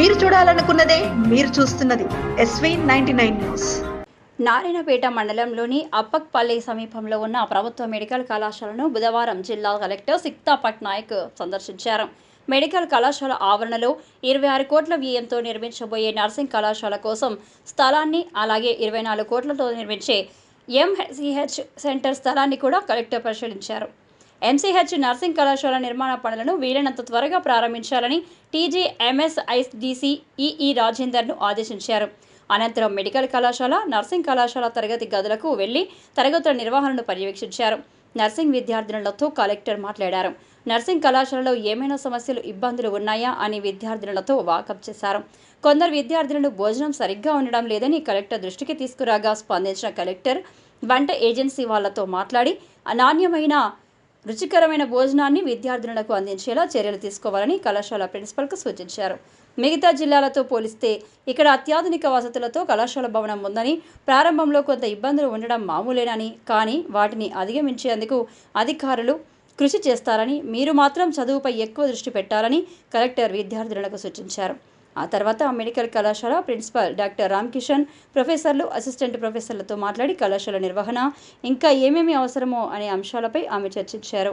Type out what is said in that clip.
మీరు చూడాలనుకున్నదే మీరు చూస్తున్నది SV99 న్యూస్. నారాయణపేట మండలంలోని అప్పక్పల్లి సమీపంలో ఉన్న ప్రభుత్వ మెడికల్ కళాశాలను బుధవారం జిల్లా కలెక్టర్ సిక్తా పట్నాయక్ సందర్శించారు. మెడికల్ కళాశాల ఆవరణలో 26 కోట్ల వ్యయంతో నిర్మించబోయే నర్సింగ్ కళాశాల కోసం స్థలాన్ని, అలాగే 24 కోట్లతో నిర్మించే MCH సెంటర్ స్థలాన్ని కూడా కలెక్టర్ పరిశీలించారు. MCH నర్సింగ్ కళాశాల నిర్మాణ పనులను వీలైనంత త్వరగా ప్రారంభించాలని TGMSIDC EE రాజేందర్ను ఆదేశించారు. అనంతరం మెడికల్ కళాశాల, నర్సింగ్ కళాశాల తరగతి గదులకు వెళ్లి తరగతుల నిర్వహణను పర్యవేక్షించారు. నర్సింగ్ విద్యార్థినులతో కలెక్టర్ మాట్లాడారు. నర్సింగ్ కళాశాలలో ఏమైనా సమస్యలు, ఇబ్బందులు ఉన్నాయా అని విద్యార్థినులతో వాకప్ చేశారు. కొందరు విద్యార్థులను భోజనం సరిగ్గా ఉండడం లేదని కలెక్టర్ దృష్టికి తీసుకురాగా స్పందించిన కలెక్టర్ వంట ఏజెన్సీ వాళ్లతో మాట్లాడి నాణ్యమైన, రుచికరమైన భోజనాన్ని విద్యార్థినులకు అందించేలా చర్యలు తీసుకోవాలని కళాశాల ప్రిన్సిపల్కు సూచించారు. మిగతా జిల్లాలతో పోలిస్తే ఇక్కడ అత్యాధునిక వసతులతో కళాశాల భవనం ఉందని, ప్రారంభంలో కొంత ఇబ్బందులు ఉండడం మామూలేనని, కానీ వాటిని అధిగమించేందుకు అధికారులు కృషి చేస్తారని, మీరు మాత్రం చదువుపై ఎక్కువ దృష్టి పెట్టాలని కలెక్టర్ విద్యార్థులకు సూచించారు. ఆ తర్వాత మెడికల్ కళాశాల ప్రిన్సిపల్ డాక్టర్ రామ్కిషన్, ప్రొఫెసర్లు, అసిస్టెంట్ ప్రొఫెసర్లతో మాట్లాడి కళాశాల నిర్వహణ, ఇంకా ఏమేమి అవసరమో అనే అంశాలపై ఆమె చర్చించారు.